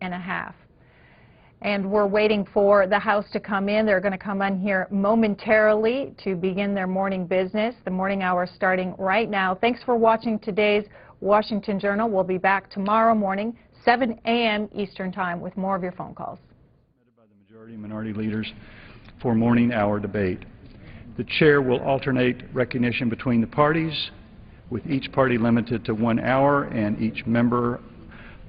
and a half. And we're waiting for the House to come in. They're going to come in here momentarily to begin their morning business. The morning hour starting right now. Thanks for watching today's Washington Journal. We'll be back tomorrow morning, 7 a.m. Eastern Time, with more of your phone calls. By the majority and minority leaders for morning hour debate. The chair will alternate recognition between the parties, with each party limited to 1 hour and each member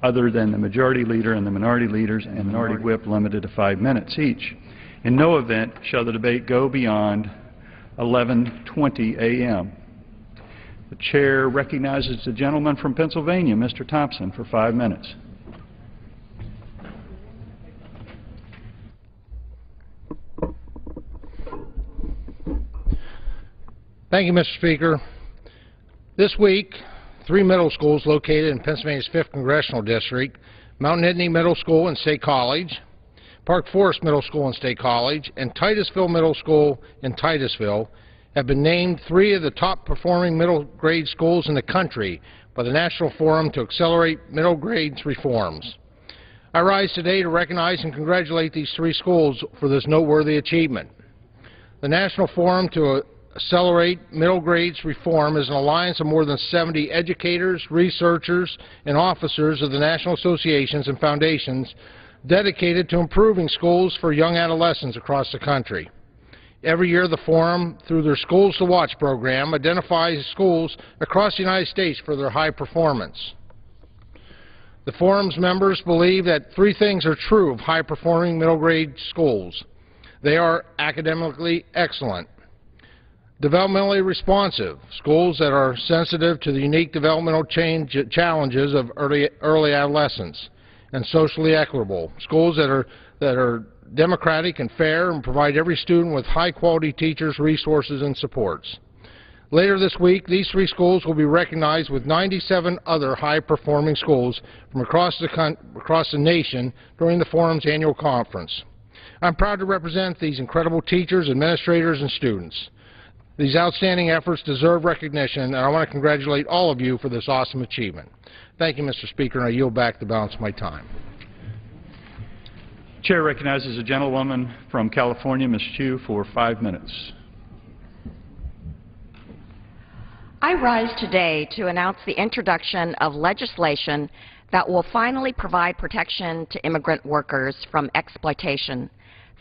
other than the majority leader and the minority leaders and minority whip limited to 5 minutes each. In no event shall the debate go beyond 11:20 a.m. The chair recognizes the gentleman from Pennsylvania, Mr. Thompson, for 5 minutes. Thank you, Mr. Speaker. This week, 3 middle schools located in Pennsylvania's 5th Congressional District, Mount Nittany Middle School and State College, Park Forest Middle School and State College, and Titusville Middle School in Titusville, have been named 3 of the top performing middle grade schools in the country by the National Forum to Accelerate Middle Grades Reforms. I rise today to recognize and congratulate these 3 schools for this noteworthy achievement. The National Forum to Accelerate Middle Grades Reform is an alliance of more than 70 educators, researchers, and officers of the national associations and foundations dedicated to improving schools for young adolescents across the country. Every year, the Forum, through their Schools to Watch program, identifies schools across the United States for their high performance. The Forum's members believe that 3 things are true of high-performing middle grade schools. They are academically excellent, developmentally responsive, schools that are sensitive to the unique developmental challenges of early adolescence, and socially equitable, schools that are democratic and fair and provide every student with high-quality teachers, resources, and supports. Later this week, these 3 schools will be recognized with 97 other high-performing schools from across the nation during the Forum's annual conference. I'm proud to represent these incredible teachers, administrators, and students. These outstanding efforts deserve recognition, and I want to congratulate all of you for this awesome achievement. Thank you, Mr. Speaker, and I yield back the balance of my time. Chair recognizes a gentlewoman from California, Ms. Chu, for 5 minutes. I rise today to announce the introduction of legislation that will finally provide protection to immigrant workers from exploitation,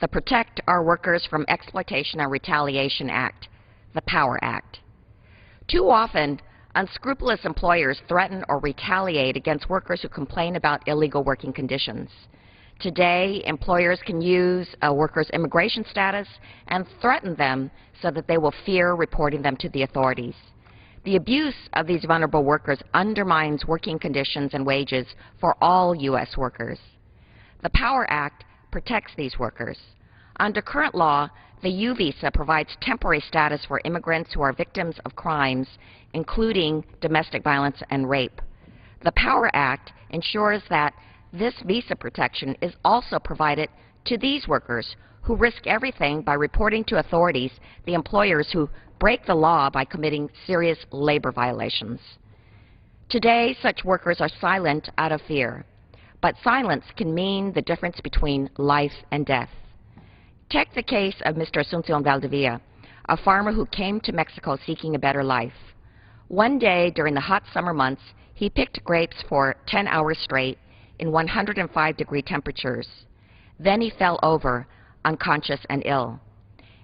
the Protect Our Workers from Exploitation and Retaliation Act, the POWER Act. Too often, unscrupulous employers threaten or retaliate against workers who complain about illegal working conditions. Today, employers can use a worker's immigration status and threaten them so that they will fear reporting them to the authorities. The abuse of these vulnerable workers undermines working conditions and wages for all U.S. workers. The POWER Act protects these workers. Under current law, the U visa provides temporary status for immigrants who are victims of crimes, including domestic violence and rape. The POWER Act ensures that this visa protection is also provided to these workers who risk everything by reporting to authorities the employers who break the law by committing serious labor violations. Today, such workers are silent out of fear, but silence can mean the difference between life and death. Take the case of Mr. Asuncion Valdivia, a farmer who came to Mexico seeking a better life. One day during the hot summer months, he picked grapes for 10 hours straight in 105-degree temperatures. Then he fell over, unconscious and ill.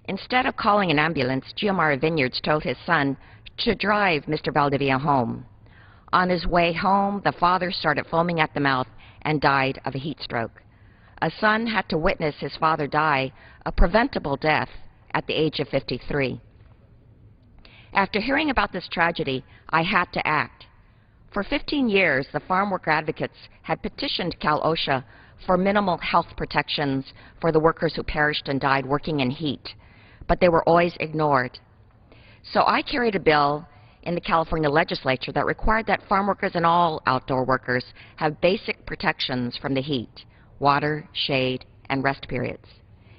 Instead of calling an ambulance, Giamara Vineyards told his son to drive Mr. Valdivia home. On his way home, the father started foaming at the mouth and died of a heat stroke. A son had to witness his father die a preventable death at the age of 53. After hearing about this tragedy, I had to act. For 15 years, the farm worker advocates had petitioned Cal OSHA for minimal health protections for the workers who perished and died working in heat, but they were always ignored. So I carried a bill in the California legislature that required that farm workers and all outdoor workers have basic protections from the heat, water, shade, and rest periods.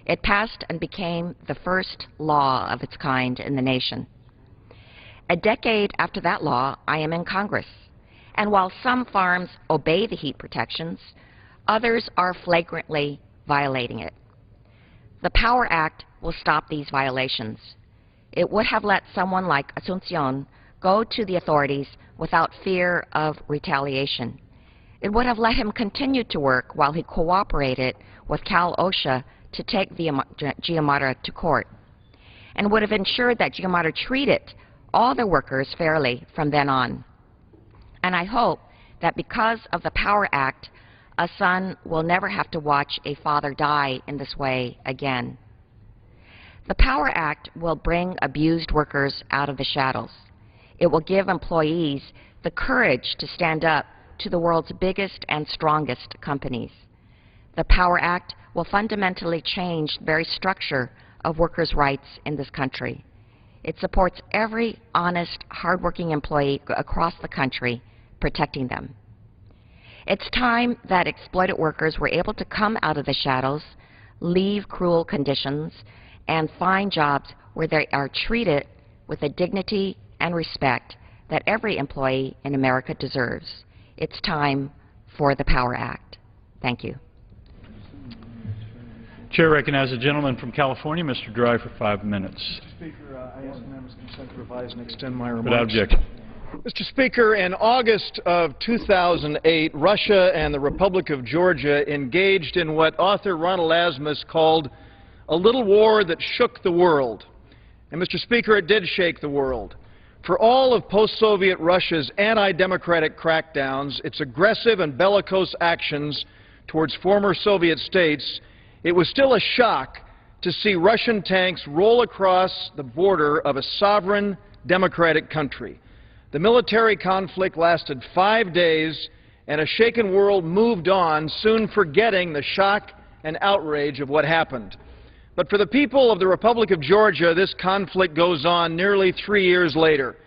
It passed and became the first law of its kind in the nation. A decade after that law, I am in Congress. And while some farms obey the heat protections, Others are flagrantly violating it. The Power Act will stop these violations. It would have let someone like Asuncion go to the authorities without fear of retaliation. It would have let him continue to work while he cooperated with Cal OSHA to take Giammatteo to court, and would have ensured that Giammatteo treated all the workers fairly from then on. And I hope that because of the Power Act, a son will never have to watch a father die in this way again. The Power Act will bring abused workers out of the shadows. It will give employees the courage to stand up to the world's biggest and strongest companies. The Power Act will fundamentally change the very structure of workers' rights in this country. It supports every honest, hardworking employee across the country, protecting them. It's time that exploited workers were able to come out of the shadows, leave cruel conditions, and find jobs where they are treated with the dignity and respect that every employee in America deserves. It's time for the Power Act. Thank you. Chair recognizes the gentleman from California, Mr. Dry, for 5 minutes. Mr. Speaker, I ask the member's consent to revise and extend my remarks. Without objection. Mr. Speaker, in August of 2008, Russia and the Republic of Georgia engaged in what author Ronald Asmus called a little war that shook the world. And, Mr. Speaker, it did shake the world. For all of post-Soviet Russia's anti-democratic crackdowns, its aggressive and bellicose actions towards former Soviet states, it was still a shock to see Russian tanks roll across the border of a sovereign democratic country. The military conflict lasted 5 days, and a shaken world moved on, soon forgetting the shock and outrage of what happened. But for the people of the Republic of Georgia, this conflict goes on nearly 3 years later.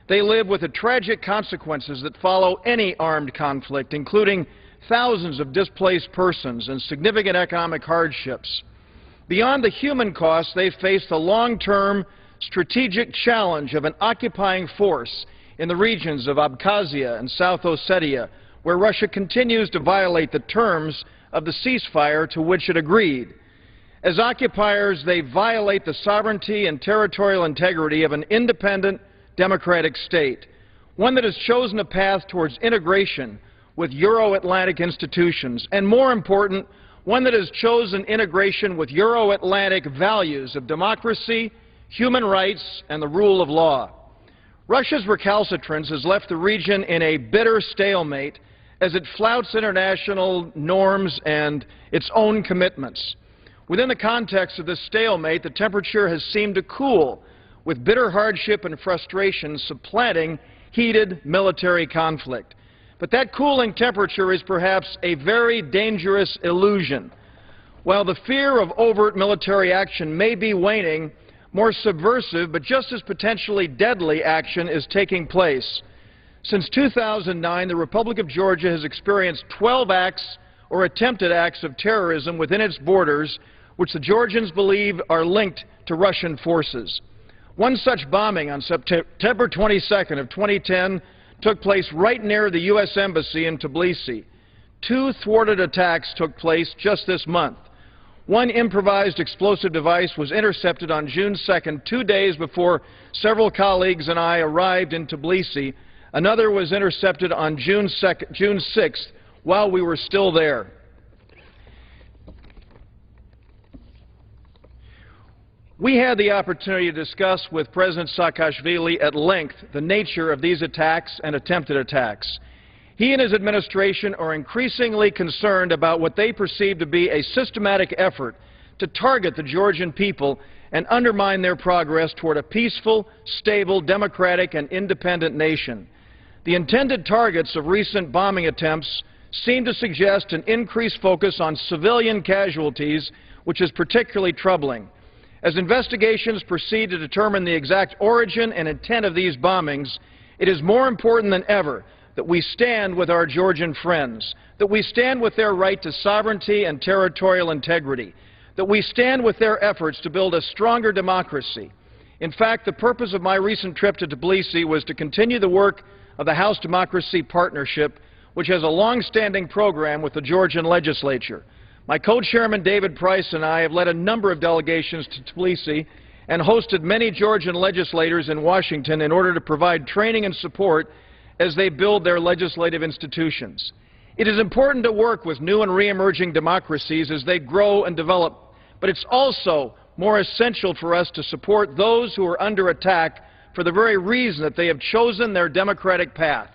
They live with the tragic consequences that follow any armed conflict, including thousands of displaced persons and significant economic hardships. Beyond the human costs, they face the long-term strategic challenge of an occupying force in the regions of Abkhazia and South Ossetia, where Russia continues to violate the terms of the ceasefire to which it agreed. As occupiers, they violate the sovereignty and territorial integrity of an independent, democratic state, one that has chosen a path towards integration with Euro-Atlantic institutions, and more important, one that has chosen integration with Euro-Atlantic values of democracy, human rights, and the rule of law. Russia's recalcitrance has left the region in a bitter stalemate as it flouts international norms and its own commitments. Within the context of this stalemate, the temperature has seemed to cool, with bitter hardship and frustration supplanting heated military conflict. But that cooling temperature is perhaps a very dangerous illusion. While the fear of overt military action may be waning, more subversive but just as potentially deadly action is taking place. Since 2009, the Republic of Georgia has experienced 12 acts or attempted acts of terrorism within its borders, which the Georgians believe are linked to Russian forces. One such bombing on September 22nd of 2010 took place right near the U.S. Embassy in Tbilisi. 2 thwarted attacks took place just this month. One improvised explosive device was intercepted on June 2nd, 2 days before several colleagues and I arrived in Tbilisi. Another was intercepted on June 6th while we were still there. We had the opportunity to discuss with President Saakashvili at length the nature of these attacks and attempted attacks. He and his administration are increasingly concerned about what they perceive to be a systematic effort to target the Georgian people and undermine their progress toward a peaceful, stable, democratic, and independent nation. The intended targets of recent bombing attempts seem to suggest an increased focus on civilian casualties, which is particularly troubling. As investigations proceed to determine the exact origin and intent of these bombings, it is more important than ever that we stand with our Georgian friends, that we stand with their right to sovereignty and territorial integrity, that we stand with their efforts to build a stronger democracy. In fact, the purpose of my recent trip to Tbilisi was to continue the work of the House Democracy Partnership, which has a long-standing program with the Georgian legislature. My co-chairman David Price and I have led a number of delegations to Tbilisi and hosted many Georgian legislators in Washington in order to provide training and support as they build their legislative institutions. It is important to work with new and re-emerging democracies as they grow and develop, but it's also more essential for us to support those who are under attack for the very reason that they have chosen their democratic path.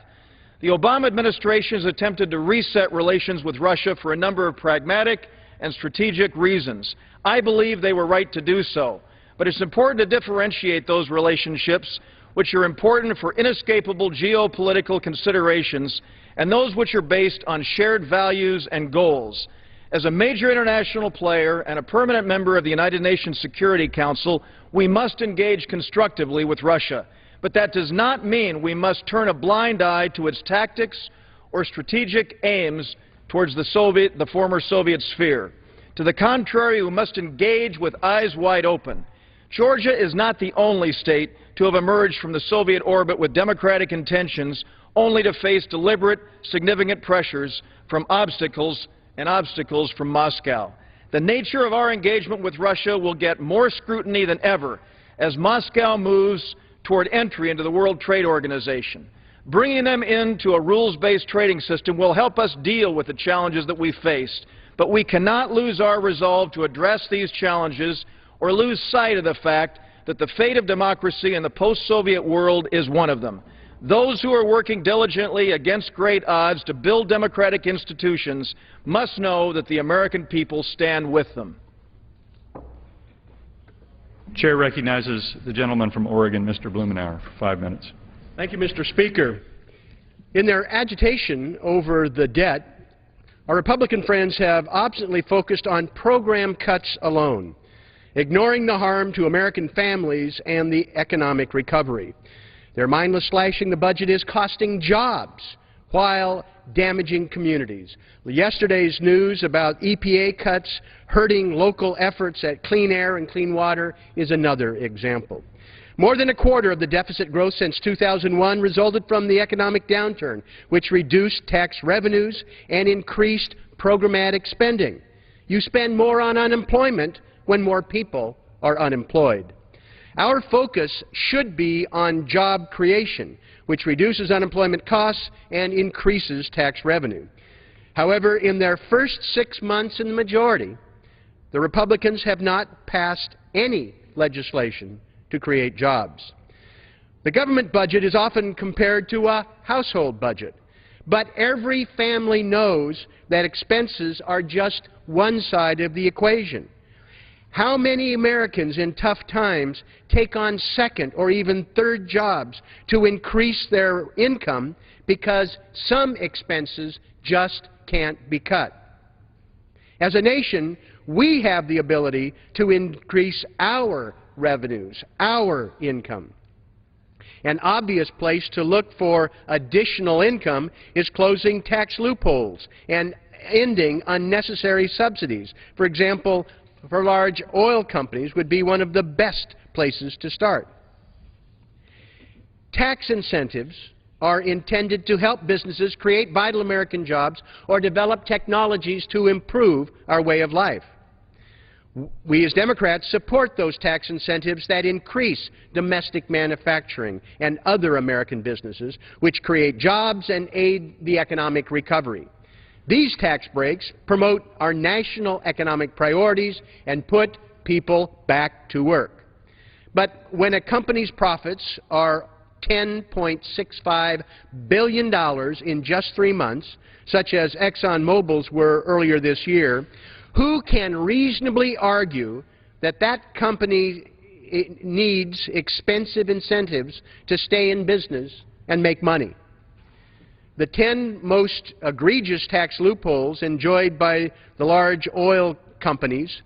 The Obama administration has attempted to reset relations with Russia for a number of pragmatic and strategic reasons. I believe they were right to do so, but it's important to differentiate those relationships which are important for inescapable geopolitical considerations and those which are based on shared values and goals. As a major international player and a permanent member of the United Nations Security Council, we must engage constructively with Russia. But that does not mean we must turn a blind eye to its tactics or strategic aims towards the former Soviet sphere. To the contrary, we must engage with eyes wide open. Georgia is not the only state to have emerged from the Soviet orbit with democratic intentions only to face deliberate, significant pressures from obstacles from Moscow. The nature of our engagement with Russia will get more scrutiny than ever as Moscow moves toward entry into the World Trade Organization. Bringing them into a rules-based trading system will help us deal with the challenges that we faced, but we cannot lose our resolve to address these challenges or lose sight of the fact that the fate of democracy in the post-Soviet world is one of them. Those who are working diligently against great odds to build democratic institutions must know that the American people stand with them. Chair recognizes the gentleman from Oregon, Mr. Blumenauer, for 5 minutes. Thank you, Mr. Speaker. In their agitation over the debt, our Republican friends have obstinately focused on program cuts alone, ignoring the harm to American families and the economic recovery. Their mindless slashing the budget is costing jobs while damaging communities. Yesterday's news about EPA cuts hurting local efforts at clean air and clean water is another example. More than a quarter of the deficit growth since 2001 resulted from the economic downturn, which reduced tax revenues and increased programmatic spending. You spend more on unemployment when more people are unemployed. Our focus should be on job creation, which reduces unemployment costs and increases tax revenue. However, in their first 6 months in the majority, the Republicans have not passed any legislation to create jobs. The government budget is often compared to a household budget, but every family knows that expenses are just one side of the equation. How many Americans in tough times take on second or even third jobs to increase their income because some expenses just can't be cut? As a nation, we have the ability to increase our revenues, our income. An obvious place to look for additional income is closing tax loopholes and ending unnecessary subsidies. For example, for large oil companies would be one of the best places to start. Tax incentives are intended to help businesses create vital American jobs or develop technologies to improve our way of life. We as Democrats support those tax incentives that increase domestic manufacturing and other American businesses, which create jobs and aid the economic recovery. These tax breaks promote our national economic priorities and put people back to work. But when a company's profits are $10.65 billion in just 3 months, such as ExxonMobil's were earlier this year, who can reasonably argue that that company needs expensive incentives to stay in business and make money? The 10 most egregious tax loopholes enjoyed by the large oil companies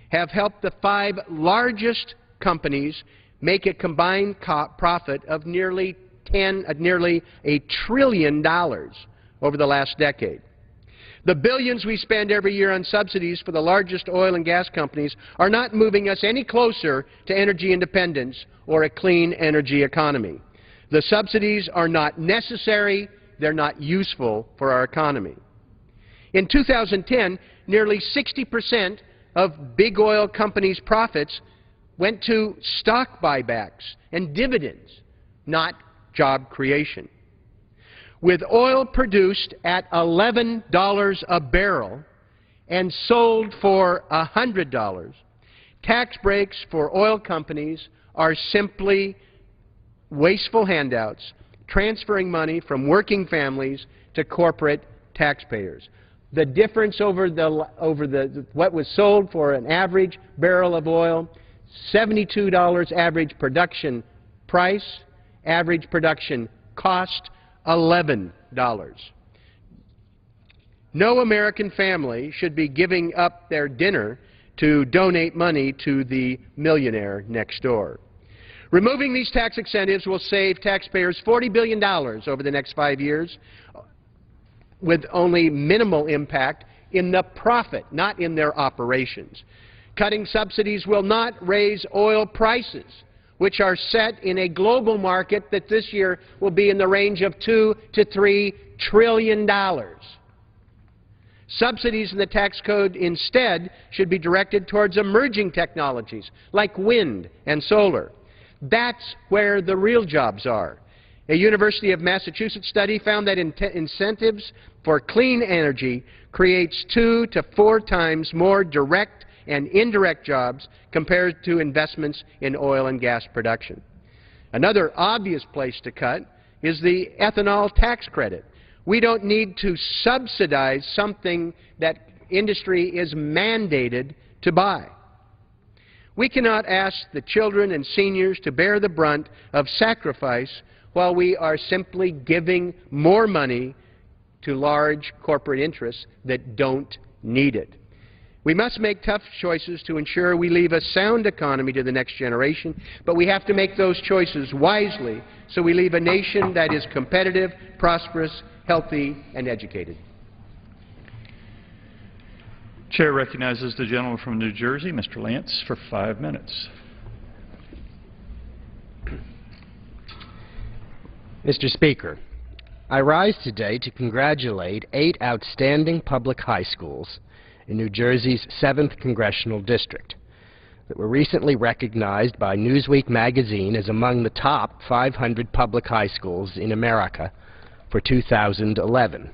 have helped the 5 largest companies make a combined profit of nearly $1 trillion over the last decade. The billions we spend every year on subsidies for the largest oil and gas companies are not moving us any closer to energy independence or a clean energy economy. The subsidies are not necessary, they're not useful for our economy. In 2010, nearly 60% of big oil companies' profits went to stock buybacks and dividends, not job creation. With oil produced at $11 a barrel and sold for $100, tax breaks for oil companies are simply wasteful handouts, transferring money from working families to corporate taxpayers. The difference over what was sold for an average barrel of oil, $72 average production price, average production cost, $11. No American family should be giving up their dinner to donate money to the millionaire next door. Removing these tax incentives will save taxpayers $40 billion over the next 5 years, with only minimal impact in the profit, not in their operations. Cutting subsidies will not raise oil prices, which are set in a global market that this year will be in the range of $2 to $3 trillion. Subsidies in the tax code instead should be directed towards emerging technologies like wind and solar. That's where the real jobs are. A University of Massachusetts study found that incentives for clean energy creates 2 to 4 times more direct and indirect jobs compared to investments in oil and gas production. Another obvious place to cut is the ethanol tax credit. We don't need to subsidize something that industry is mandated to buy. We cannot ask the children and seniors to bear the brunt of sacrifice while we are simply giving more money to large corporate interests that don't need it. We must make tough choices to ensure we leave a sound economy to the next generation, but we have to make those choices wisely so we leave a nation that is competitive, prosperous, healthy, and educated. Chair recognizes the gentleman from New Jersey, Mr. Lance, for 5 minutes. Mr. Speaker, I rise today to congratulate 8 outstanding public high schools in New Jersey's 7th Congressional District that were recently recognized by Newsweek magazine as among the top 500 public high schools in America for 2011.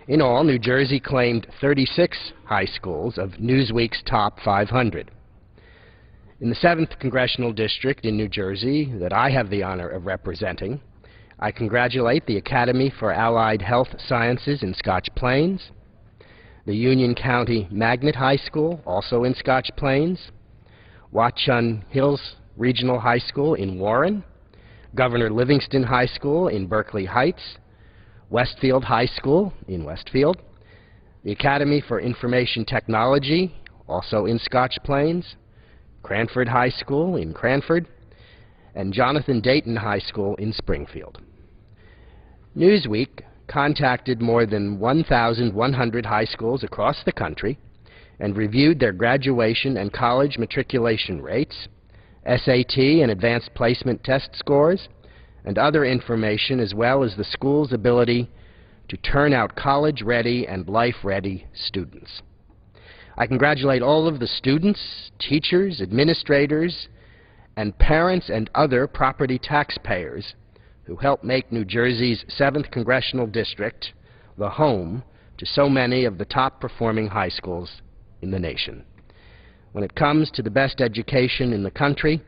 In all, New Jersey claimed 36 high schools of Newsweek's top 500. In the 7th Congressional District in New Jersey that I have the honor of representing, I congratulate the Academy for Allied Health Sciences in Scotch Plains, the Union County Magnet High School, also in Scotch Plains, Watchung Hills Regional High School in Warren, Governor Livingston High School in Berkeley Heights, Westfield High School in Westfield, the Academy for Information Technology, also in Scotch Plains, Cranford High School in Cranford, and Jonathan Dayton High School in Springfield. Newsweek contacted more than 1,100 high schools across the country and reviewed their graduation and college matriculation rates, SAT and advanced placement test scores, and other information, as well as the school's ability to turn out college-ready and life-ready students. I congratulate all of the students, teachers, administrators, and parents and other property taxpayers who helped make New Jersey's 7th Congressional District the home to so many of the top-performing high schools in the nation. When it comes to the best education in the country,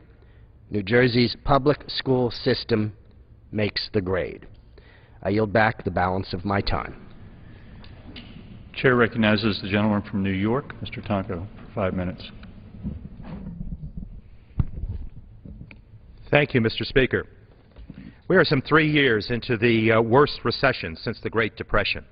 New Jersey's public school system makes the grade. I yield back the balance of my time. Chair recognizes the gentleman from New York, Mr. Tonko, for 5 minutes. Thank you, Mr. Speaker. We are some 3 years into the worst recession since the Great Depression.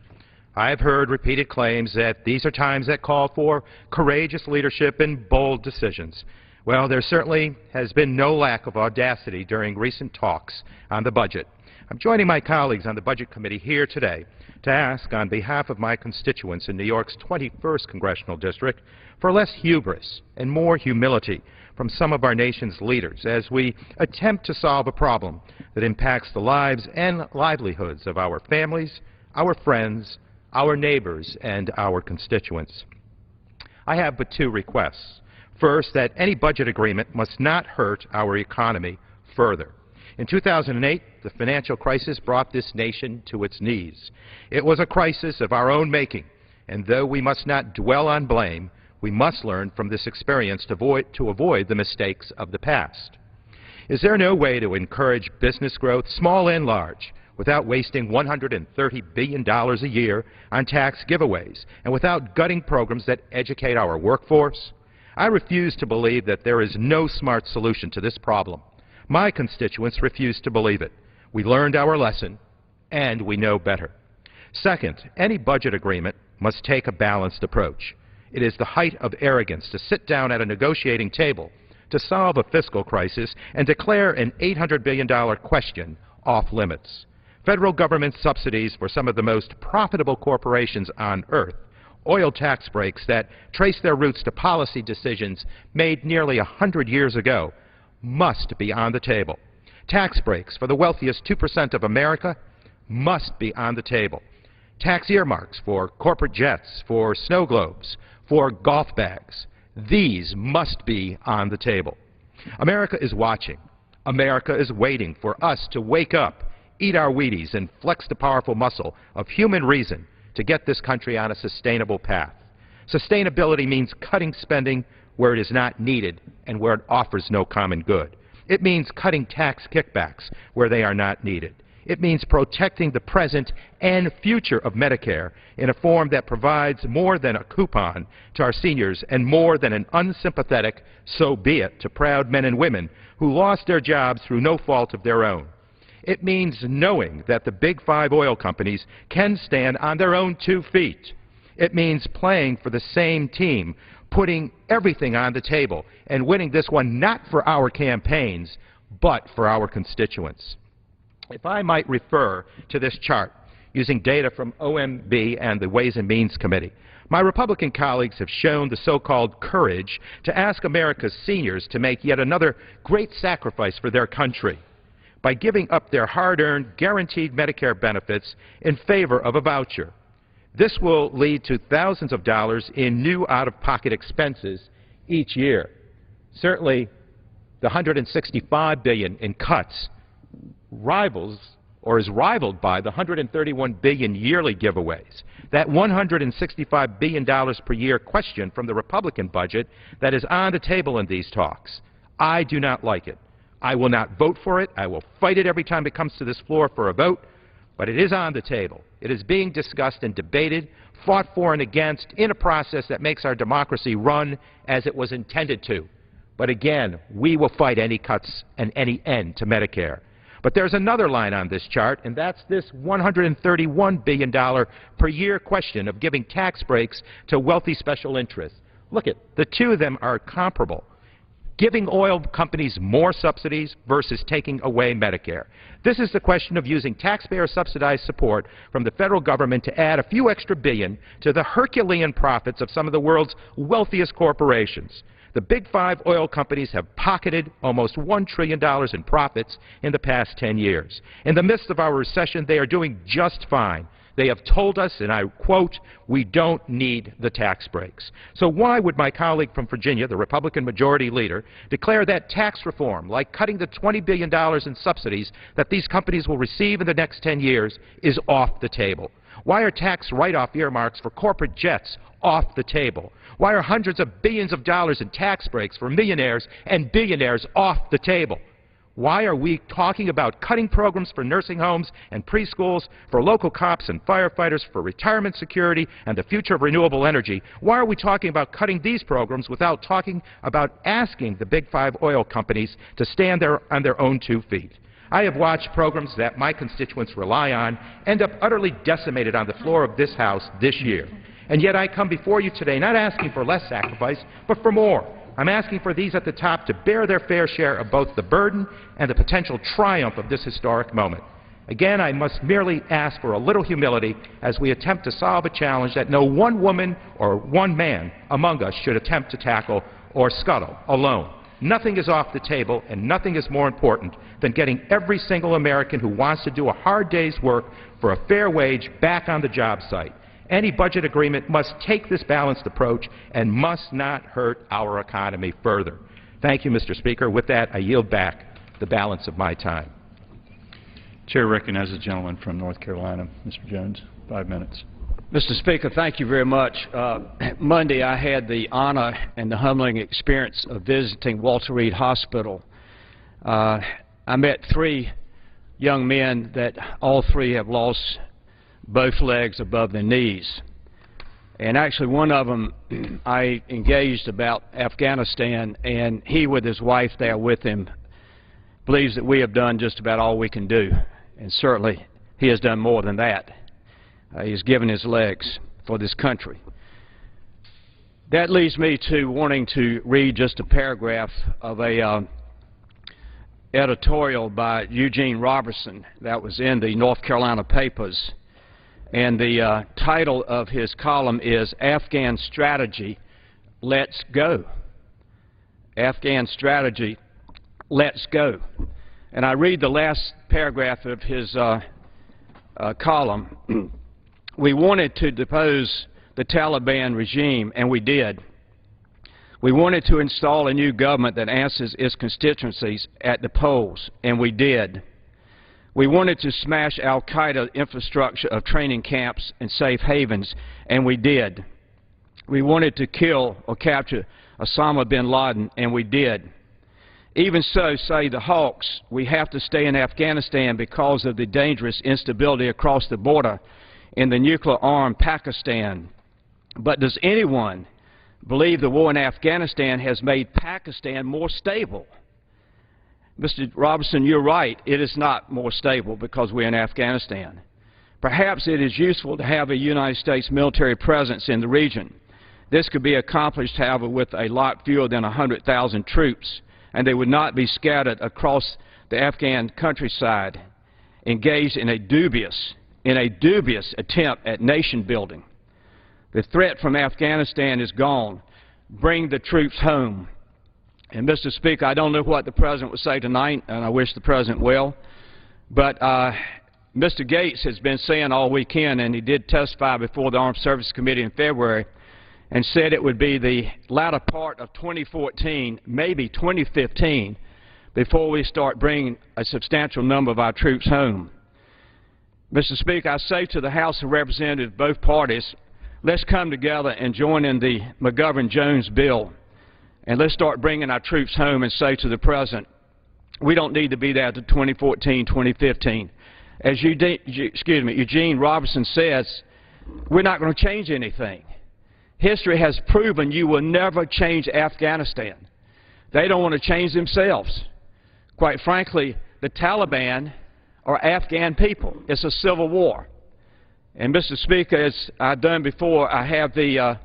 I have heard repeated claims that these are times that call for courageous leadership and bold decisions. Well, there certainly has been no lack of audacity during recent talks on the budget. I'm joining my colleagues on the Budget Committee here today to ask on behalf of my constituents in New York's 21st Congressional District for less hubris and more humility from some of our nation's leaders as we attempt to solve a problem that impacts the lives and livelihoods of our families, our friends, our neighbors, and our constituents. I have but two requests. First, that any budget agreement must not hurt our economy further. In 2008, the financial crisis brought this nation to its knees. It was a crisis of our own making, and though we must not dwell on blame, we must learn from this experience to avoid the mistakes of the past. Is there no way to encourage business growth, small and large, without wasting $130 billion a year on tax giveaways and without gutting programs that educate our workforce? I refuse to believe that there is no smart solution to this problem. My constituents refuse to believe it. We learned our lesson, and we know better. Second, any budget agreement must take a balanced approach. It is the height of arrogance to sit down at a negotiating table to solve a fiscal crisis and declare an $800 billion question off limits. Federal government subsidies for some of the most profitable corporations on earth, oil tax breaks that trace their roots to policy decisions made nearly 100 years ago, must be on the table. Tax breaks for the wealthiest 2% of America must be on the table. Tax earmarks for corporate jets, for snow globes, for golf bags. These must be on the table. America is watching. America is waiting for us to wake up, eat our Wheaties, and flex the powerful muscle of human reason to get this country on a sustainable path. Sustainability means cutting spending where it is not needed and where it offers no common good. It means cutting tax kickbacks where they are not needed. It means protecting the present and future of Medicare in a form that provides more than a coupon to our seniors and more than an unsympathetic so be it to proud men and women who lost their jobs through no fault of their own. It means knowing that the big five oil companies can stand on their own 2 feet. It means playing for the same team, putting everything on the table and winning this one not for our campaigns, but for our constituents. If I might refer to this chart using data from OMB and the Ways and Means Committee, my Republican colleagues have shown the so-called courage to ask America's seniors to make yet another great sacrifice for their country by giving up their hard-earned, guaranteed Medicare benefits in favor of a voucher. This will lead to thousands of dollars in new out-of-pocket expenses each year. Certainly, the $165 billion in cuts rivals or is rivaled by the $131 billion yearly giveaways. That $165 billion per year question from the Republican budget that is on the table in these talks. I do not like it. I will not vote for it. I will fight it every time it comes to this floor for a vote. But it is on the table. It is being discussed and debated, fought for and against in a process that makes our democracy run as it was intended to. But again, we will fight any cuts and any end to Medicare. But there's another line on this chart, and that's this $131 billion per year question of giving tax breaks to wealthy special interests. Look at, the two of them are comparable. Giving oil companies more subsidies versus taking away Medicare. This is the question of using taxpayer-subsidized support from the federal government to add a few extra billion to the Herculean profits of some of the world's wealthiest corporations. The big five oil companies have pocketed almost $1 trillion in profits in the past 10 years. In the midst of our recession, they are doing just fine. They have told us, and I quote, "We don't need the tax breaks." So why would my colleague from Virginia, the Republican majority leader, declare that tax reform, like cutting the $20 billion in subsidies that these companies will receive in the next 10 years, is off the table? Why are tax write-off earmarks for corporate jets off the table? Why are hundreds of billions of dollars in tax breaks for millionaires and billionaires off the table? Why are we talking about cutting programs for nursing homes and preschools, for local cops and firefighters, for retirement security and the future of renewable energy? Why are we talking about cutting these programs without talking about asking the big five oil companies to stand there on their own 2 feet? I have watched programs that my constituents rely on end up utterly decimated on the floor of this House this year. And yet I come before you today not asking for less sacrifice, but for more. I'm asking for these at the top to bear their fair share of both the burden and the potential triumph of this historic moment. Again, I must merely ask for a little humility as we attempt to solve a challenge that no one woman or one man among us should attempt to tackle or scuttle alone. Nothing is off the table, and nothing is more important than getting every single American who wants to do a hard day's work for a fair wage back on the job site. Any budget agreement must take this balanced approach and must not hurt our economy further. Thank you, Mr. Speaker. With that, I yield back the balance of my time. Chair recognizes the gentleman from North Carolina, Mr. Jones. 5 minutes. Mr. Speaker, thank you very much. Monday, I had the honor and the humbling experience of visiting Walter Reed Hospital. I met 3 young men that all 3 have lost both legs above their knees. And actually, one of them I engaged about Afghanistan, and he, with his wife there with him, believes that we have done just about all we can do. And certainly, he has done more than that. He's given his legs for this country. That leads me to wanting to read just a paragraph of a editorial by Eugene Robertson that was in the North Carolina papers. And the title of his column is Afghan Strategy, Let's Go. Afghan Strategy, Let's Go. And I read the last paragraph of his column. We wanted to depose the Taliban regime, and we did. We wanted to install a new government that answers its constituencies at the polls, and we did. We wanted to smash al-Qaeda infrastructure of training camps and safe havens, and we did. We wanted to kill or capture Osama bin Laden, and we did. Even so, say the hawks, we have to stay in Afghanistan because of the dangerous instability across the border in the nuclear-armed Pakistan. But does anyone believe the war in Afghanistan has made Pakistan more stable? Mr. Robertson, you're right. It is not more stable because we're in Afghanistan. Perhaps it is useful to have a United States military presence in the region. This could be accomplished, however, with a lot fewer than 100,000 troops, and they would not be scattered across the Afghan countryside, engaged in a dubious attempt at nation building. The threat from Afghanistan is gone. Bring the troops home. And Mr. Speaker, I don't know what the President will say tonight, and I wish the President will, but Mr. Gates has been saying all weekend, and he did testify before the Armed Services Committee in February, and said it would be the latter part of 2014, maybe 2015, before we start bringing a substantial number of our troops home. Mr. Speaker, I say to the House of Representatives, both parties, let's come together and join in the McGovern-Jones bill, and let's start bringing our troops home and say to the President, we don't need to be there to 2014, 2015. As Eugene Robertson says, we're not going to change anything. History has proven you will never change Afghanistan. They don't want to change themselves. Quite frankly, the Taliban are Afghan people. It's a civil war. And Mr. Speaker, as I've done before, I have the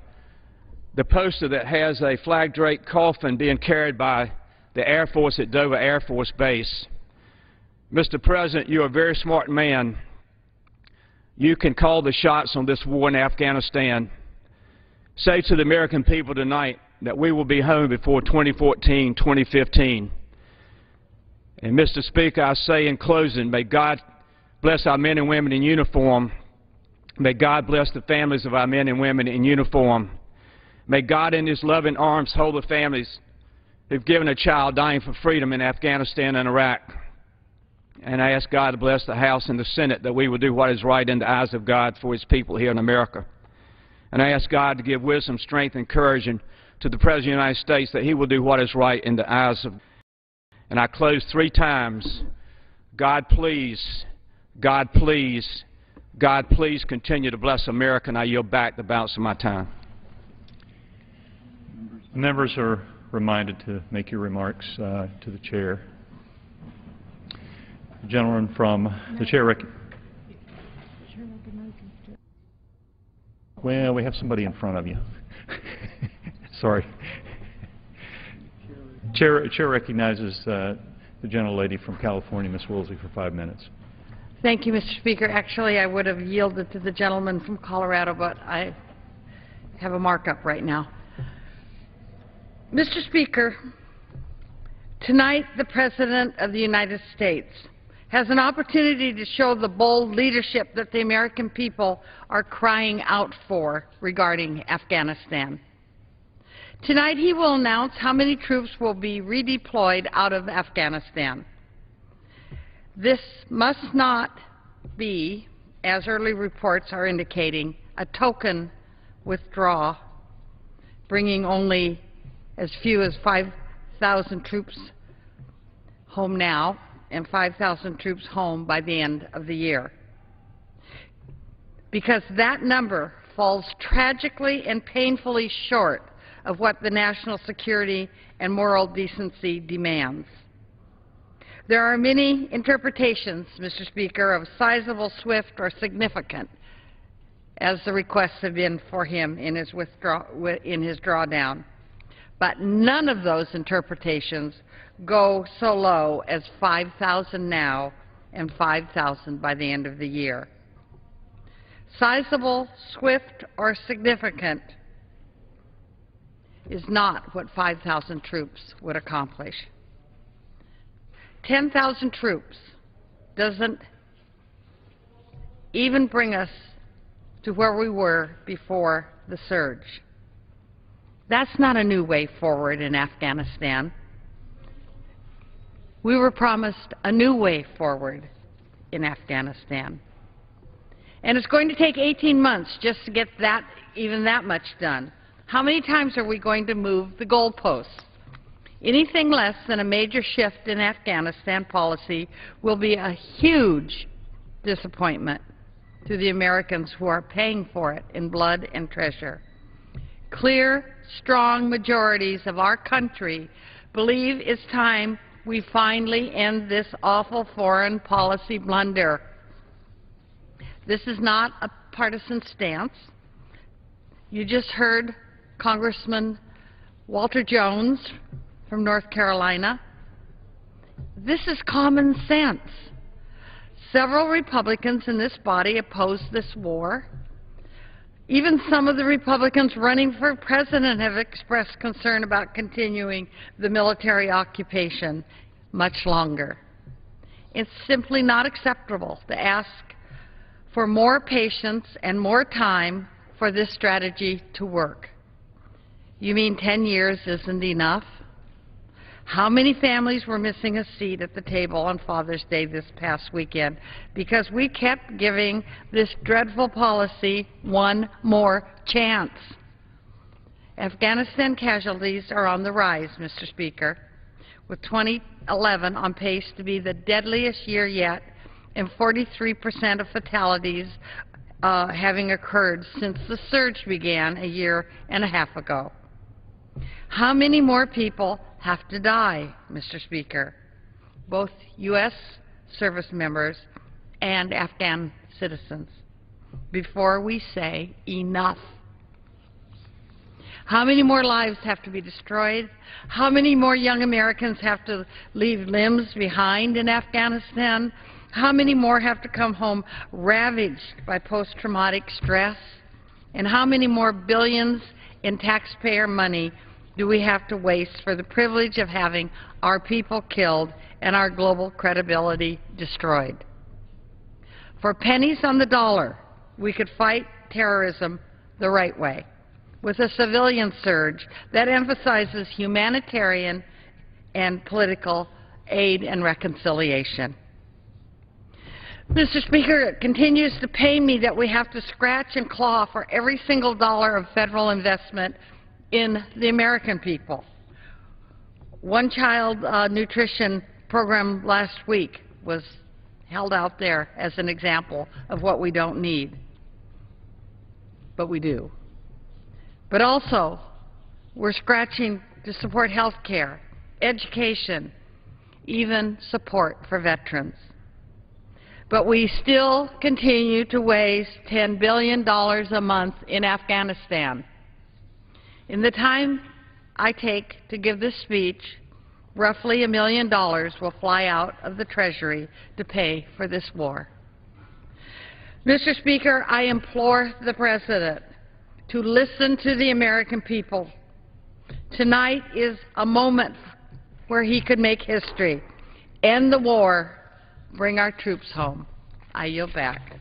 poster that has a flag-draped coffin being carried by the Air Force at Dover Air Force Base. Mr. President, you're a very smart man. You can call the shots on this war in Afghanistan. Say to the American people tonight that we will be home before 2014, 2015. And Mr. Speaker, I say in closing, may God bless our men and women in uniform. May God bless the families of our men and women in uniform. May God in His loving arms hold the families who've given a child dying for freedom in Afghanistan and Iraq. And I ask God to bless the House and the Senate that we will do what is right in the eyes of God for His people here in America. And I ask God to give wisdom, strength, and courage to the President of the United States that He will do what is right in the eyes of. And I close 3 times. God, please, God, please, God, please continue to bless America, and I yield back the balance of my time. Members are reminded to make your remarks to the chair. The gentleman from the chair. Well, we have somebody in front of you. Sorry. Chair recognizes the gentlelady from California, Ms. Woolsey, for 5 minutes. Thank you, Mr. Speaker. Actually, I would have yielded to the gentleman from Colorado, but I have a markup right now. Mr. Speaker, tonight the President of the United States has an opportunity to show the bold leadership that the American people are crying out for regarding Afghanistan. Tonight he will announce how many troops will be redeployed out of Afghanistan. This must not be, as early reports are indicating, a token withdrawal, bringing only as few as 5,000 troops home now and 5,000 troops home by the end of the year. Because that number falls tragically and painfully short of what the national security and moral decency demands. There are many interpretations, Mr. Speaker, of sizable, swift, or significant, as the requests have been for him in his drawdown. But none of those interpretations go so low as 5,000 now and 5,000 by the end of the year. Sizable, swift, or significant is not what 5,000 troops would accomplish. 10,000 troops doesn't even bring us to where we were before the surge. That's not a new way forward in Afghanistan. We were promised a new way forward in Afghanistan. And it's going to take 18 months just to get even that much done. How many times are we going to move the goalposts? Anything less than a major shift in Afghanistan policy will be a huge disappointment to the Americans who are paying for it in blood and treasure. Clear, strong majorities of our country believe it's time we finally end this awful foreign policy blunder. This is not a partisan stance. You just heard Congressman Walter Jones from North Carolina. This is common sense. Several Republicans in this body oppose this war. Even some of the Republicans running for president have expressed concern about continuing the military occupation much longer. It's simply not acceptable to ask for more patience and more time for this strategy to work. You mean 10 years isn't enough? How many families were missing a seat at the table on Father's Day this past weekend because we kept giving this dreadful policy one more chance? Afghanistan casualties are on the rise, Mr. Speaker, with 2011 on pace to be the deadliest year yet and 43% of fatalities having occurred since the surge began a year and a half ago. How many more people have to die, Mr. Speaker, both U.S. service members and Afghan citizens, before we say enough? How many more lives have to be destroyed? How many more young Americans have to leave limbs behind in Afghanistan? How many more have to come home ravaged by post-traumatic stress? And how many more billions in taxpayer money do we have to waste for the privilege of having our people killed and our global credibility destroyed? For pennies on the dollar, we could fight terrorism the right way, with a civilian surge that emphasizes humanitarian and political aid and reconciliation. Mr. Speaker, it continues to pain me that we have to scratch and claw for every single dollar of federal investment in the American people. One child nutrition program last week was held out there as an example of what we don't need, but we do. But also, we're scratching to support health care, education, even support for veterans. But we still continue to waste $10 billion a month in Afghanistan. In the time I take to give this speech, roughly $1 million will fly out of the Treasury to pay for this war. Mr. Speaker, I implore the President to listen to the American people. Tonight is a moment where he could make history, end the war, bring our troops home. I yield back.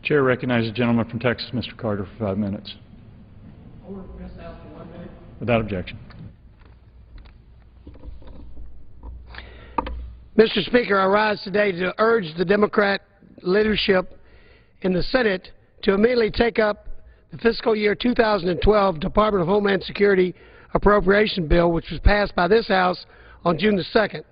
Chair recognizes the gentleman from Texas, Mr. Carter, for 5 minutes. Without objection. Mr. Speaker, I rise today to urge the Democrat leadership in the Senate to immediately take up the fiscal year 2012 Department of Homeland Security appropriation bill, which was passed by this House on June the 2nd.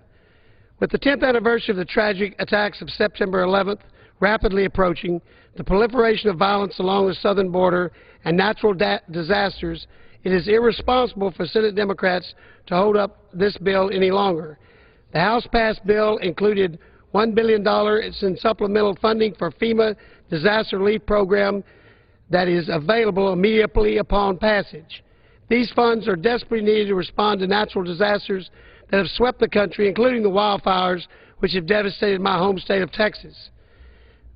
With the 10th anniversary of the tragic attacks of September 11th rapidly approaching, the proliferation of violence along the southern border, and natural disasters, it is irresponsible for Senate Democrats to hold up this bill any longer. The House-passed bill included $1 billion in supplemental funding for FEMA disaster relief program that is available immediately upon passage. These funds are desperately needed to respond to natural disasters that have swept the country, including the wildfires which have devastated my home state of Texas.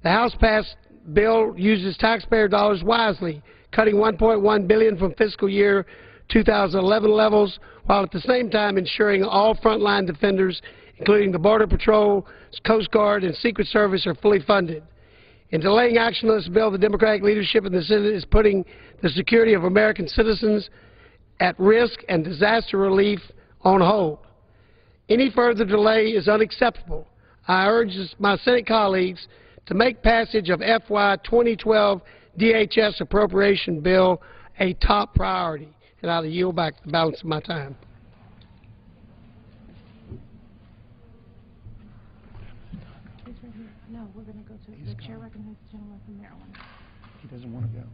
The House-passed bill uses taxpayer dollars wisely, cutting $1.1 billion from fiscal year 2011 levels, while at the same time ensuring all frontline defenders, including the Border Patrol, Coast Guard, and Secret Service, are fully funded. In delaying action on this bill, the Democratic leadership in the Senate is putting the security of American citizens at risk and disaster relief on hold. Any further delay is unacceptable. I urge my Senate colleagues to make passage of FY 2012 DHS appropriation bill a top priority. And I'll yield back the balance of my time. No, we're going to go to the chair recognizes the gentleman from Maryland. He doesn't want to go.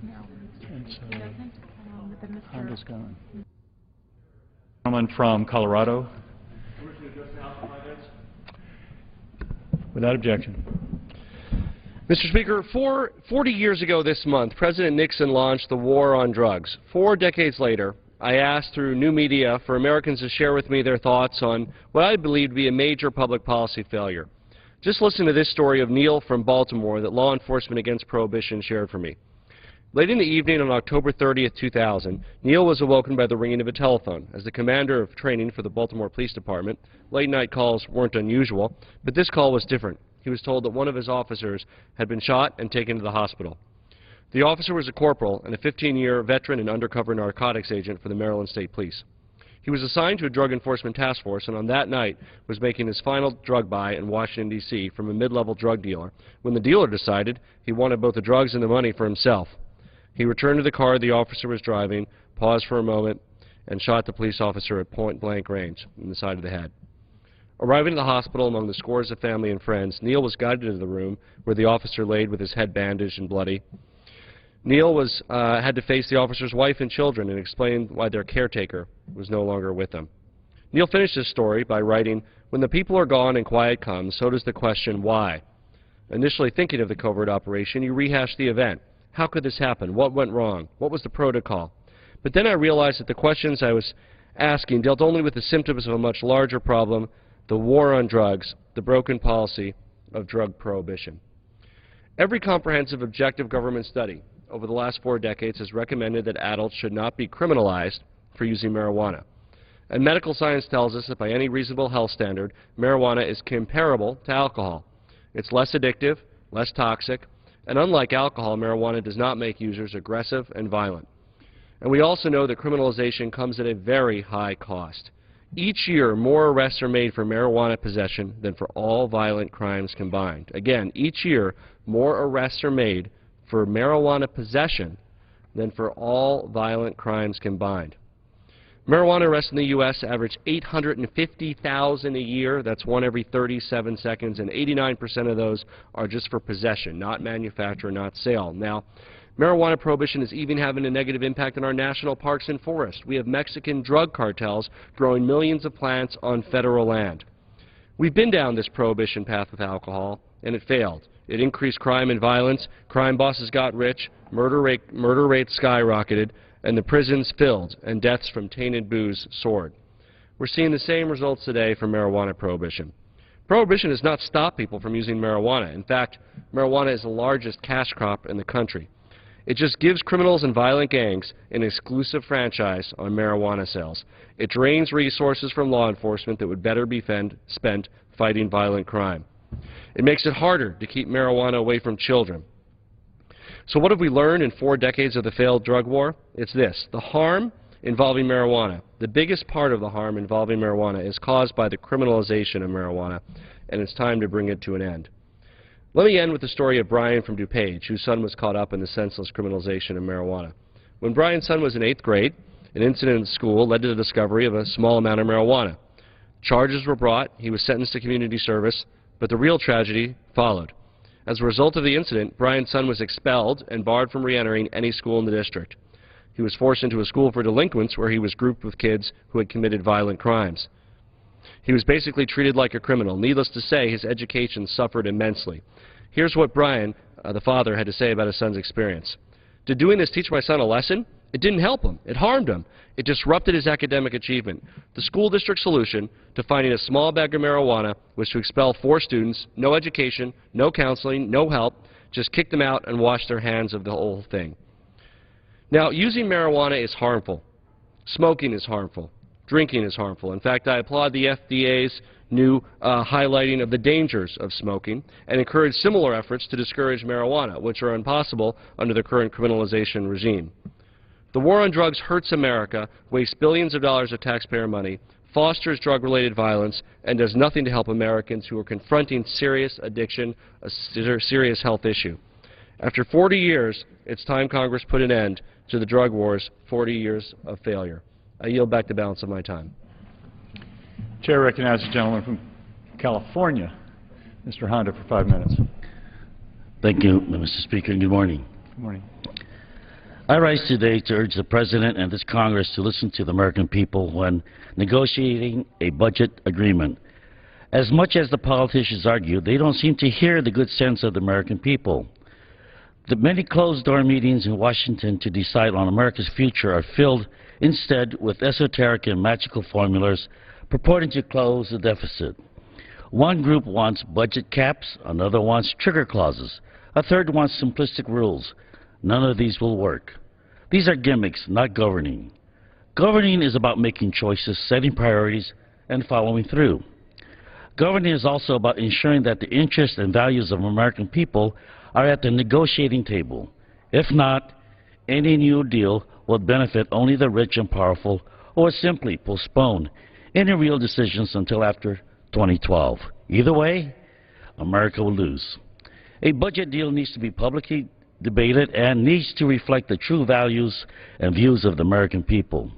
Maryland. And so He doesn't. But then Mr. Honda's gone. Gentleman from Colorado. Without objection. Mr. Speaker, 40 years ago this month, President Nixon launched the war on drugs. 4 decades later, I asked through new media for Americans to share with me their thoughts on what I believe to be a major public policy failure. Just listen to this story of Neil from Baltimore that Law Enforcement Against Prohibition shared for me. Late in the evening on October 30th, 2000, Neil was awoken by the ringing of a telephone. As the commander of training for the Baltimore Police Department, late-night calls weren't unusual, but this call was different. He was told that one of his officers had been shot and taken to the hospital. The officer was a corporal and a 15-year veteran and undercover narcotics agent for the Maryland State Police. He was assigned to a drug enforcement task force and on that night was making his final drug buy in Washington, D.C. from a mid-level drug dealer when the dealer decided he wanted both the drugs and the money for himself. He returned to the car the officer was driving, paused for a moment, and shot the police officer at point-blank range in the side of the head. Arriving at the hospital among the scores of family and friends, Neil was guided into the room where the officer laid with his head bandaged and bloody. Neil had to face the officer's wife and children and explain why their caretaker was no longer with them. Neil finished his story by writing, "When the people are gone and quiet comes, so does the question, why? Initially thinking of the covert operation, you rehash the event. How could this happen? What went wrong? What was the protocol? But then I realized that the questions I was asking dealt only with the symptoms of a much larger problem, the war on drugs, the broken policy of drug prohibition." Every comprehensive objective government study over the last 4 decades has recommended that adults should not be criminalized for using marijuana. And medical science tells us that by any reasonable health standard, marijuana is comparable to alcohol. It's less addictive, less toxic, and unlike alcohol, marijuana does not make users aggressive and violent. And we also know that criminalization comes at a very high cost. Each year, more arrests are made for marijuana possession than for all violent crimes combined. Again, each year, more arrests are made for marijuana possession than for all violent crimes combined. Marijuana arrests in the U.S. average 850,000 a year. That's 1 every 37 seconds, and 89% of those are just for possession, not manufacture, not sale. Now, marijuana prohibition is even having a negative impact on our national parks and forests. We have Mexican drug cartels growing millions of plants on federal land. We've been down this prohibition path with alcohol, and it failed. It increased crime and violence, crime bosses got rich, murder rates skyrocketed, and the prisons filled, and deaths from tainted booze soared. We're seeing the same results today for marijuana prohibition. Prohibition has not stopped people from using marijuana. In fact, marijuana is the largest cash crop in the country. It just gives criminals and violent gangs an exclusive franchise on marijuana sales. It drains resources from law enforcement that would better be spent fighting violent crime. It makes it harder to keep marijuana away from children. So what have we learned in 4 decades of the failed drug war? It's this: the harm involving marijuana, the biggest part of the harm involving marijuana, is caused by the criminalization of marijuana, and it's time to bring it to an end. Let me end with the story of Brian from DuPage, whose son was caught up in the senseless criminalization of marijuana. When Brian's son was in 8th grade, an incident in school led to the discovery of a small amount of marijuana. Charges were brought, he was sentenced to community service, but the real tragedy followed. As a result of the incident, Brian's son was expelled and barred from re-entering any school in the district. He was forced into a school for delinquents where he was grouped with kids who had committed violent crimes. He was basically treated like a criminal. Needless to say, his education suffered immensely. Here's what Brian, the father, had to say about his son's experience. Did doing this teach my son a lesson? It didn't help him. It harmed him. It disrupted his academic achievement. The school district solution to finding a small bag of marijuana was to expel 4 students, no education, no counseling, no help, just kick them out and wash their hands of the whole thing. Now, using marijuana is harmful. Smoking is harmful. Drinking is harmful. In fact, I applaud the FDA's new highlighting of the dangers of smoking and encourage similar efforts to discourage marijuana, which are impossible under the current criminalization regime. The war on drugs hurts America, wastes billions of dollars of taxpayer money, fosters drug-related violence, and does nothing to help Americans who are confronting serious addiction, a serious health issue. After 40 years, it's time Congress put an end to the drug war's 40 years of failure. I yield back the balance of my time. Chair recognizes the gentleman from California, Mr. Honda, for 5 minutes. Thank you, Mr. Speaker, and good morning. Good morning. I rise today to urge the President and this Congress to listen to the American people when negotiating a budget agreement. As much as the politicians argue, they don't seem to hear the good sense of the American people. The many closed-door meetings in Washington to decide on America's future are filled instead with esoteric and magical formulas purporting to close the deficit. One group wants budget caps, another wants trigger clauses, a third wants simplistic rules. None of these will work. These are gimmicks, not governing. Governing is about making choices, setting priorities, and following through. Governing is also about ensuring that the interests and values of American people are at the negotiating table. If not, any new deal will benefit only the rich and powerful, or simply postpone any real decisions until after 2012. Either way, America will lose. A budget deal needs to be publicly debated and needs to reflect the true values and views of the American people.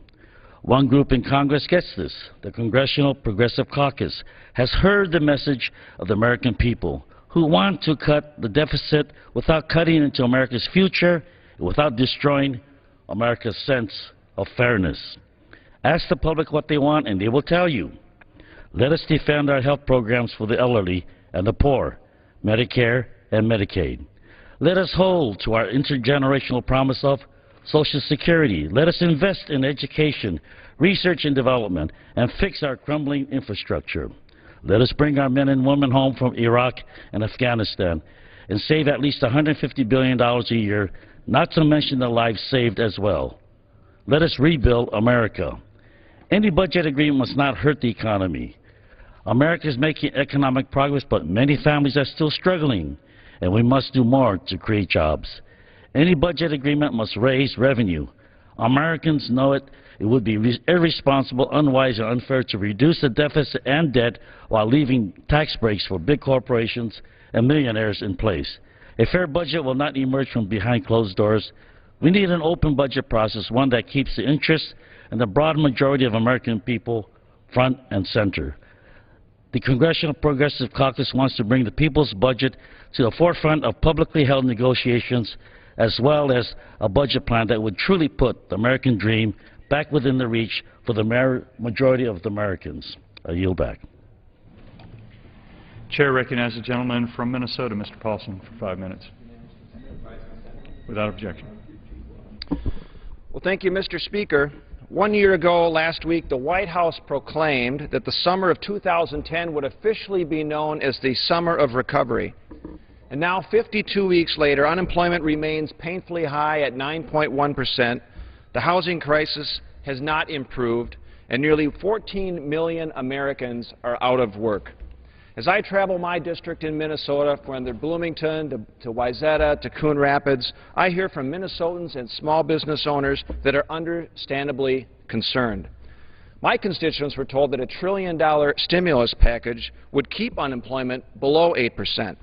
One group in Congress gets this. The Congressional Progressive Caucus has heard the message of the American people who want to cut the deficit without cutting into America's future, without destroying America's sense of fairness. Ask the public what they want and they will tell you. Let us defend our health programs for the elderly and the poor, Medicare and Medicaid. Let us hold to our intergenerational promise of Social Security. Let us invest in education, research and development, and fix our crumbling infrastructure. Let us bring our men and women home from Iraq and Afghanistan and save at least $150 billion a year, not to mention the lives saved as well. Let us rebuild America. Any budget agreement must not hurt the economy. America is making economic progress, but many families are still struggling, and we must do more to create jobs. Any budget agreement must raise revenue. Americans know it. It would be irresponsible, unwise, and unfair to reduce the deficit and debt while leaving tax breaks for big corporations and millionaires in place. A fair budget will not emerge from behind closed doors. We need an open budget process, one that keeps the interests and the broad majority of American people front and center. The Congressional Progressive Caucus wants to bring the people's budget to the forefront of publicly held negotiations, as well as a budget plan that would truly put the American dream back within the reach for the majority of the Americans. I yield back. Chair recognizes the gentleman from Minnesota, Mr. Paulson, for 5 minutes. Without objection. Well, thank you, Mr. Speaker. 1 year ago, last week, the White House proclaimed that the summer of 2010 would officially be known as the summer of recovery. And now, 52 weeks later, unemployment remains painfully high at 9.1%. The housing crisis has not improved, and nearly 14 million Americans are out of work. As I travel my district in Minnesota, from Bloomington to Wayzata to Coon Rapids, I hear from Minnesotans and small business owners that are understandably concerned. My constituents were told that a $1 trillion stimulus package would keep unemployment below 8%.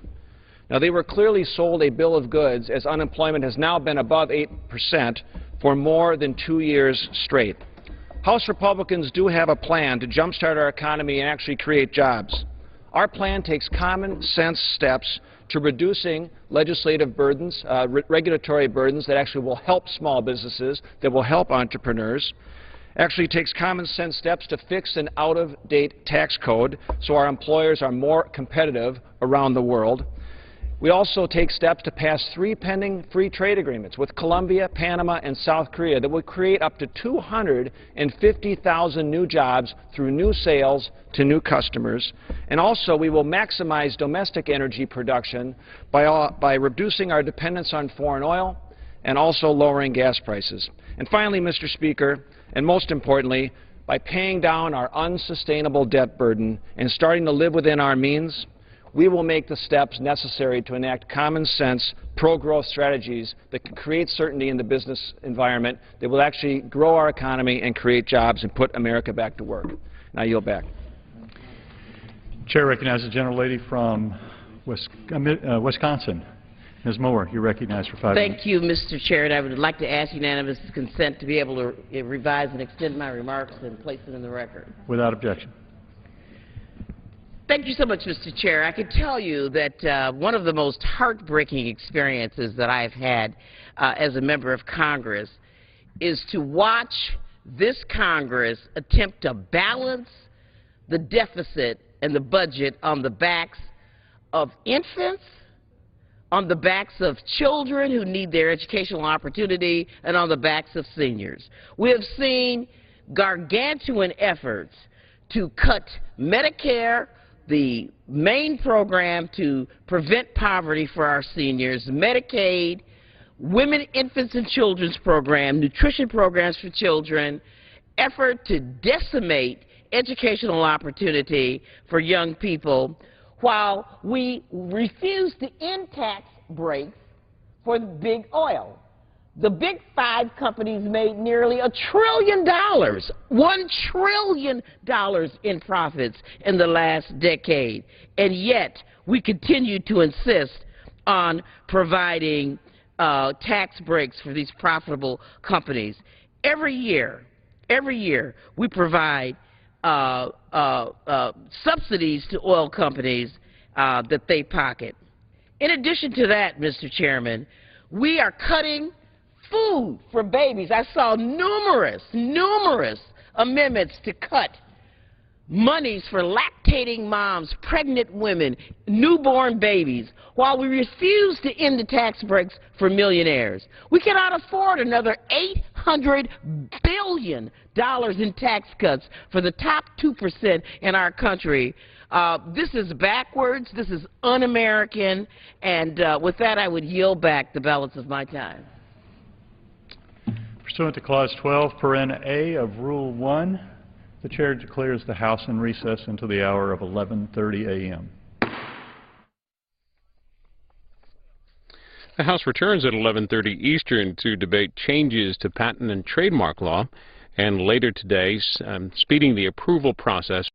Now, they were clearly sold a bill of goods, as unemployment has now been above 8% for more than 2 years straight. House Republicans do have a plan to jumpstart our economy and actually create jobs. Our plan takes common sense steps to reducing legislative burdens, regulatory burdens that actually will help small businesses, that will help entrepreneurs. Actually takes common sense steps to fix an out-of-date tax code so our employers are more competitive around the world. We also take steps to pass 3 pending free trade agreements with Colombia, Panama, and South Korea that will create up to 250,000 new jobs through new sales to new customers. And also, we will maximize domestic energy production by reducing our dependence on foreign oil and also lowering gas prices. And finally, Mr. Speaker, and most importantly, by paying down our unsustainable debt burden and starting to live within our means, we will make the steps necessary to enact common sense, pro-growth strategies that can create certainty in the business environment, that will actually grow our economy and create jobs and put America back to work. And I yield back. Chair recognizes the gentlelady from Wisconsin. Ms. Moore, you're recognized for 5 minutes. Thank you, Mr. Chair, and I would like to ask unanimous consent to be able to revise and extend my remarks and place it in the record. Without objection. Thank you so much, Mr. Chair. I can tell you that one of the most heartbreaking experiences that I've had as a member of Congress is to watch this Congress attempt to balance the deficit and the budget on the backs of infants, on the backs of children who need their educational opportunity, and on the backs of seniors. We have seen gargantuan efforts to cut Medicare, the main program to prevent poverty for our seniors, Medicaid, women, infants, and children's program, nutrition programs for children, effort to decimate educational opportunity for young people, while we refuse to end tax breaks for big oil. The big 5 companies made nearly $1 trillion, $1 trillion in profits in the last decade. And yet, we continue to insist on providing tax breaks for these profitable companies. Every year, we provide subsidies to oil companies that they pocket. In addition to that, Mr. Chairman, we are cutting food for babies. I saw numerous amendments to cut monies for lactating moms, pregnant women, newborn babies, while we refuse to end the tax breaks for millionaires. We cannot afford another $800 billion in tax cuts for the top 2% in our country. This is backwards, this is un-American, and with that I would yield back the balance of my time. Pursuant to Clause 12, paren A of Rule 1, the Chair declares the House in recess until the hour of 11:30 a.m. The House returns at 11:30 Eastern to debate changes to patent and trademark law, and later today, speeding the approval process